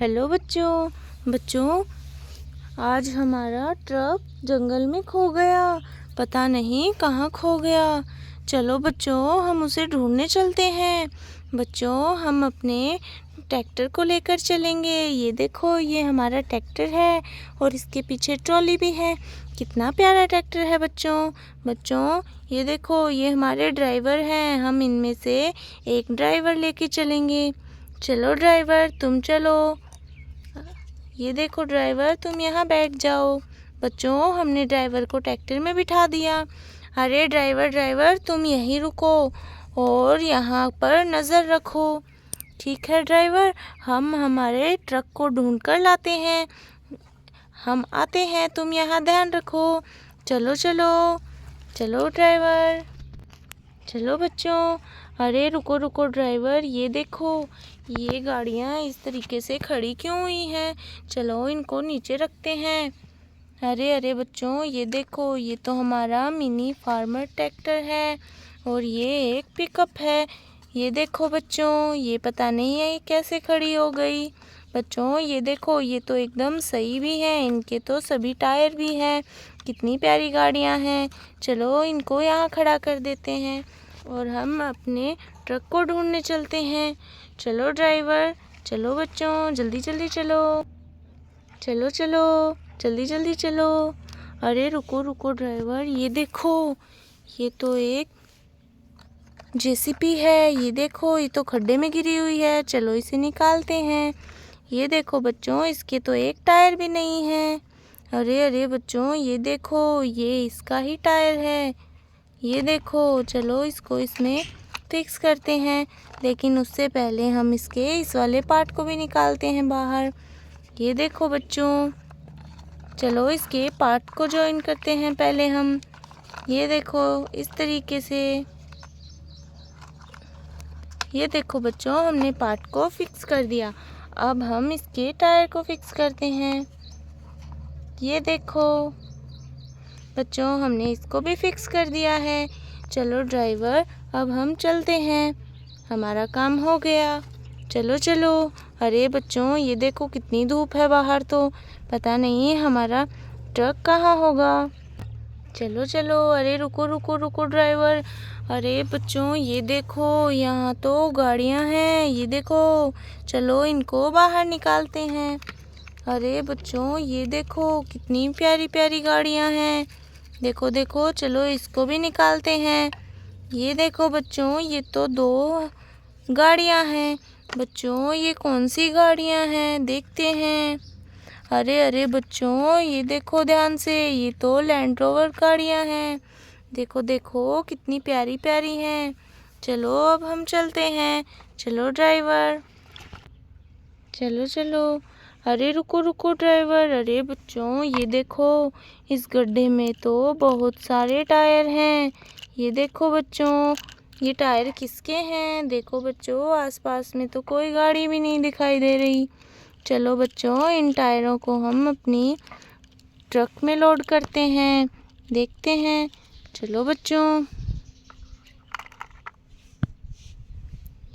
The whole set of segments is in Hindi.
हेलो बच्चों। बच्चों, आज हमारा ट्रक जंगल में खो गया। पता नहीं कहाँ खो गया। चलो बच्चों, हम उसे ढूंढने चलते हैं। बच्चों, हम अपने ट्रैक्टर को लेकर चलेंगे। ये देखो, ये हमारा ट्रैक्टर है और इसके पीछे ट्रॉली भी है। कितना प्यारा ट्रैक्टर है बच्चों। बच्चों, ये देखो, ये हमारे ड्राइवर हैं। हम इनमें से एक ड्राइवर लेके चलेंगे। चलो ड्राइवर, तुम चलो। ये देखो ड्राइवर, तुम यहाँ बैठ जाओ। बच्चों, हमने ड्राइवर को ट्रैक्टर में बिठा दिया। अरे ड्राइवर ड्राइवर, तुम यहीं रुको और यहाँ पर नज़र रखो। ठीक है ड्राइवर, हम हमारे ट्रक को ढूंढ कर लाते हैं। हम आते हैं, तुम यहाँ ध्यान रखो। चलो चलो चलो ड्राइवर, चलो बच्चों। अरे रुको रुको ड्राइवर, ये देखो, ये गाड़ियाँ इस तरीके से खड़ी क्यों हुई हैं? चलो इनको नीचे रखते हैं। अरे अरे बच्चों, ये देखो, ये तो हमारा मिनी फार्मर ट्रैक्टर है और ये एक पिकअप है। ये देखो बच्चों, ये पता नहीं है ये कैसे खड़ी हो गई। बच्चों ये देखो, ये तो एकदम सही भी है, इनके तो सभी टायर भी हैं। कितनी प्यारी गाड़ियाँ हैं। चलो इनको यहाँ खड़ा कर देते हैं और हम अपने ट्रक को ढूंढने चलते हैं। चलो ड्राइवर, चलो बच्चों, जल्दी जल्दी चलो। चलो चलो, जल्दी जल्दी चलो। अरे रुको रुको ड्राइवर, ये देखो, ये तो एक जेसीबी है। ये देखो, ये तो खड्डे में गिरी हुई है। चलो इसे निकालते हैं। ये देखो बच्चों, इसके तो एक टायर भी नहीं है। अरे अरे बच्चों, ये देखो, ये इसका ही टायर है। ये देखो, चलो इसको इसमें फिक्स करते हैं, लेकिन उससे पहले हम इसके इस वाले पार्ट को भी निकालते हैं बाहर। ये देखो बच्चों, चलो इसके पार्ट को जॉइन करते हैं पहले हम। ये देखो इस तरीके से। ये देखो बच्चों, हमने पार्ट को फिक्स कर दिया। अब हम इसके टायर को फिक्स करते हैं। ये देखो बच्चों, हमने इसको भी फिक्स कर दिया है। चलो ड्राइवर, अब हम चलते हैं, हमारा काम हो गया। चलो चलो। अरे बच्चों, ये देखो कितनी धूप है बाहर, तो पता नहीं हमारा ट्रक कहाँ होगा। चलो चलो। अरे रुको रुको रुको ड्राइवर। अरे बच्चों, ये देखो, यहाँ तो गाड़ियाँ हैं। ये देखो, चलो इनको बाहर निकालते हैं। अरे बच्चों, ये देखो कितनी प्यारी प्यारी गाड़ियाँ हैं। देखो देखो, चलो इसको भी निकालते हैं। ये देखो बच्चों, ये तो 2 गाड़ियाँ हैं। बच्चों, ये कौन सी गाड़ियाँ हैं, देखते हैं। अरे अरे बच्चों, ये देखो ध्यान से, ये तो लैंड रोवर गाड़ियाँ हैं। देखो देखो कितनी प्यारी प्यारी हैं। चलो अब हम चलते हैं। चलो ड्राइवर, चलो चलो। अरे रुको रुको ड्राइवर। अरे बच्चों, ये देखो, इस गड्ढे में तो बहुत सारे टायर हैं। ये देखो बच्चों, ये टायर किसके हैं? देखो बच्चों, आसपास में तो कोई गाड़ी भी नहीं दिखाई दे रही। चलो बच्चों, इन टायरों को हम अपनी ट्रक में लोड करते हैं, देखते हैं। चलो बच्चों,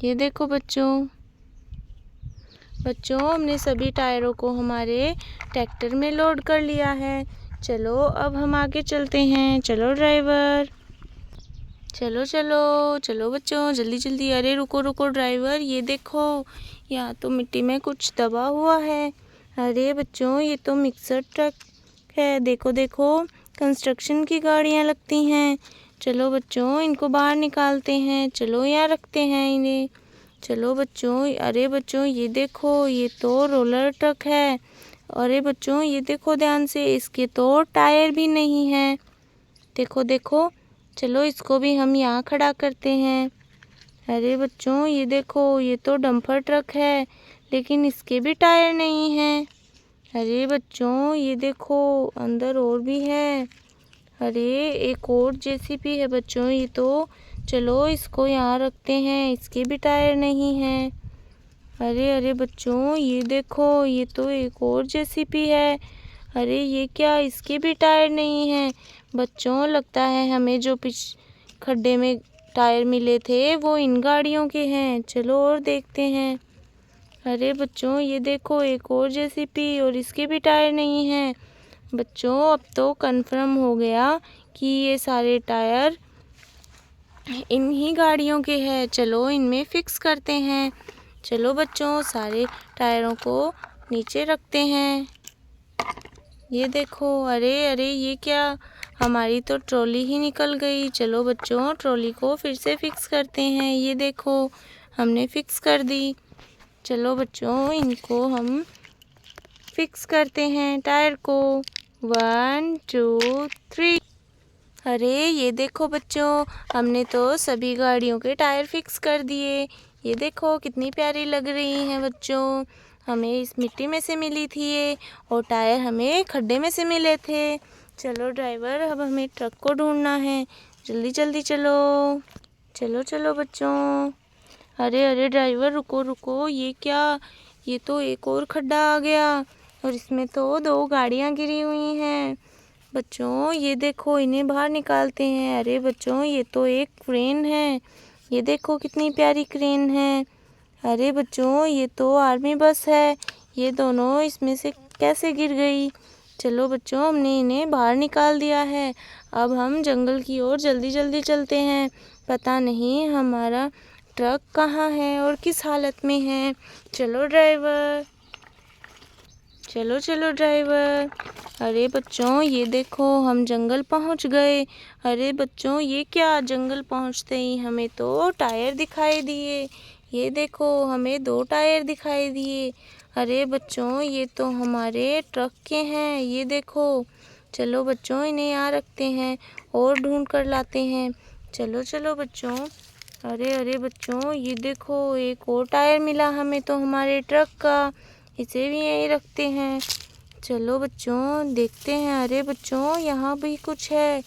ये देखो बच्चों, हमने सभी टायरों को हमारे ट्रैक्टर में लोड कर लिया है। चलो अब हम आगे चलते हैं। चलो ड्राइवर, चलो चलो चलो बच्चों, जल्दी जल्दी। अरे रुको रुको ड्राइवर, ये देखो, यहाँ तो मिट्टी में कुछ दबा हुआ है। अरे बच्चों, ये तो मिक्सर ट्रक है। देखो देखो, कंस्ट्रक्शन की गाड़ियाँ लगती हैं। चलो बच्चों, इनको बाहर निकालते हैं। चलो यहाँ रखते हैं इन्हें। चलो बच्चों। अरे बच्चों, ये देखो, ये तो रोलर ट्रक है। अरे बच्चों, ये देखो ध्यान से, इसके तो टायर भी नहीं हैं। देखो देखो, चलो इसको भी हम यहाँ खड़ा करते हैं। अरे बच्चों, ये देखो, ये तो डंपर ट्रक है, लेकिन इसके भी टायर नहीं हैं। अरे बच्चों, ये देखो, अंदर और भी है। अरे एक और जेसीबी है बच्चों, ये तो। चलो इसको यहाँ रखते हैं, इसके भी टायर नहीं हैं। अरे अरे बच्चों, ये देखो, ये तो एक और जेसीबी है। अरे ये क्या, इसके भी टायर नहीं हैं। बच्चों, लगता है हमें जो खड्डे में टायर मिले थे वो इन गाड़ियों के हैं। चलो और देखते हैं। अरे बच्चों, ये देखो एक और जेसीबी, और इसके भी टायर नहीं हैं। बच्चों, अब तो कंफर्म हो गया कि ये सारे टायर इन्हीं गाड़ियों के हैं। चलो इनमें फिक्स करते हैं। चलो बच्चों, सारे टायरों को नीचे रखते हैं। ये देखो, अरे अरे ये क्या, हमारी तो ट्रॉली ही निकल गई। चलो बच्चों, ट्रॉली को फिर से फिक्स करते हैं। ये देखो, हमने फिक्स कर दी। चलो बच्चों, इनको हम फिक्स करते हैं टायर को। 1 2 3। अरे ये देखो बच्चों, हमने तो सभी गाड़ियों के टायर फिक्स कर दिए। ये देखो कितनी प्यारी लग रही हैं बच्चों। हमें इस मिट्टी में से मिली थी ये, और टायर हमें खड्डे में से मिले थे। चलो ड्राइवर, अब हमें ट्रक को ढूंढना है। जल्दी जल्दी चलो। चलो चलो बच्चों। अरे अरे ड्राइवर, रुको रुको, ये क्या, ये तो एक और खड्डा आ गया, और इसमें तो 2 गाड़ियाँ गिरी हुई हैं। बच्चों ये देखो, इन्हें बाहर निकालते हैं। अरे बच्चों, ये तो एक क्रेन है। ये देखो कितनी प्यारी क्रेन है। अरे बच्चों, ये तो आर्मी बस है। ये दोनों इसमें से कैसे गिर गई। चलो बच्चों, हमने इन्हें बाहर निकाल दिया है। अब हम जंगल की ओर जल्दी जल्दी चलते हैं। पता नहीं हमारा ट्रक कहाँ है और किस हालत में है। चलो ड्राइवर, चलो चलो ड्राइवर। अरे बच्चों, ये देखो हम जंगल पहुंच गए। अरे बच्चों, ये क्या, जंगल पहुंचते ही हमें तो टायर दिखाई दिए। ये देखो, हमें 2 टायर दिखाई दिए। अरे बच्चों, ये तो हमारे ट्रक के हैं। ये देखो। चलो बच्चों, इन्हें यहाँ रखते हैं और ढूंढ कर लाते हैं। चलो चलो बच्चों। अरे अरे बच्चों, ये देखो एक और टायर मिला हमें तो हमारे ट्रक का। इसे भी यहीं रखते हैं। चलो बच्चों, देखते हैं। अरे बच्चों, यहाँ भी कुछ है।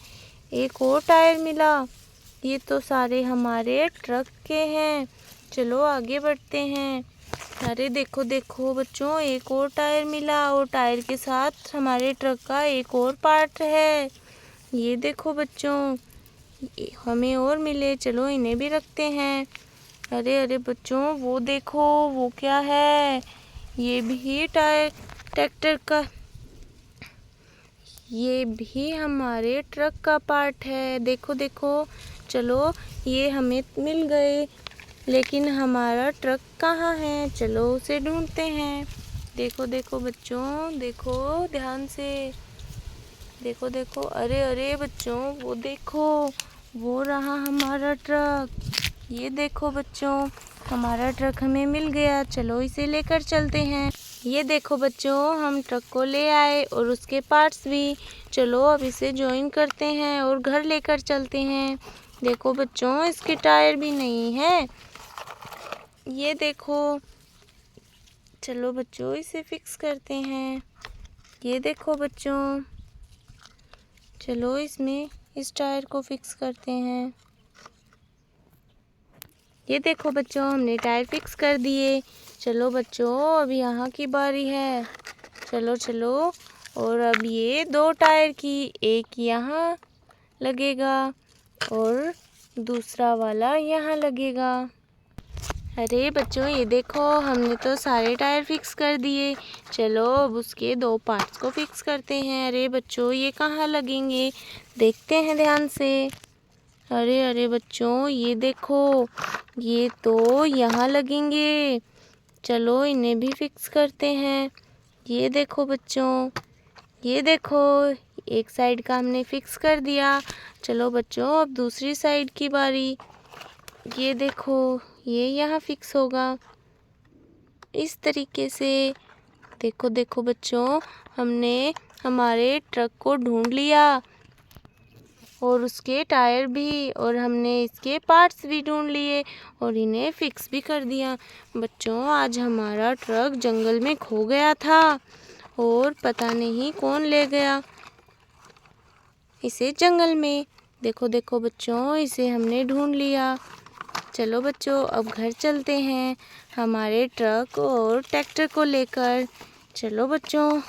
एक और टायर मिला। ये तो सारे हमारे ट्रक के हैं। चलो आगे बढ़ते हैं। अरे देखो देखो बच्चों, एक और टायर मिला, और टायर के साथ हमारे ट्रक का एक और पार्ट है। ये देखो बच्चों, हमें और मिले। चलो इन्हें भी रखते हैं। अरे अरे बच्चों, वो देखो, वो क्या है। ये भी टायर ट्रैक्टर का, ये भी हमारे ट्रक का पार्ट है। देखो देखो। चलो, ये हमें मिल गए, लेकिन हमारा ट्रक कहाँ है। चलो उसे ढूंढते हैं। देखो देखो बच्चों, देखो ध्यान से। देखो देखो, अरे अरे बच्चों, वो देखो, वो रहा हमारा ट्रक। ये देखो बच्चों, हमारा ट्रक हमें मिल गया। चलो इसे लेकर चलते हैं। ये देखो बच्चों, हम ट्रक को ले आए और उसके पार्ट्स भी। चलो अब इसे जॉइन करते हैं और घर लेकर चलते हैं। देखो बच्चों, इसके टायर भी नहीं है। ये देखो। चलो बच्चों, इसे फिक्स करते हैं। ये देखो बच्चों, चलो इसमें इस टायर को फिक्स करते हैं। ये देखो बच्चों, हमने टायर फिक्स कर दिए। चलो बच्चों, अब यहाँ की बारी है। चलो चलो, और अब ये 2 टायर की, एक यहाँ लगेगा और दूसरा वाला यहाँ लगेगा। अरे बच्चों, ये देखो, हमने तो सारे टायर फिक्स कर दिए। चलो अब उसके 2 पार्ट्स को फिक्स करते हैं। अरे बच्चों, ये कहाँ लगेंगे, देखते हैं ध्यान से। अरे अरे बच्चों, ये देखो, ये तो यहाँ लगेंगे। चलो इन्हें भी फिक्स करते हैं। ये देखो बच्चों, ये देखो, एक साइड का हमने फिक्स कर दिया। चलो बच्चों, अब दूसरी साइड की बारी। ये देखो, ये यहाँ फिक्स होगा इस तरीके से। देखो देखो बच्चों, हमने हमारे ट्रक को ढूंढ लिया, और उसके टायर भी, और हमने इसके पार्ट्स भी ढूंढ लिए, और इन्हें फिक्स भी कर दिया। बच्चों, आज हमारा ट्रक जंगल में खो गया था, और पता नहीं कौन ले गया इसे जंगल में। देखो देखो बच्चों, इसे हमने ढूंढ लिया। चलो बच्चों, अब घर चलते हैं हमारे ट्रक और ट्रैक्टर को लेकर। चलो बच्चों,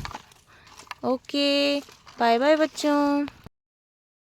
ओके, बाय बाय बच्चों।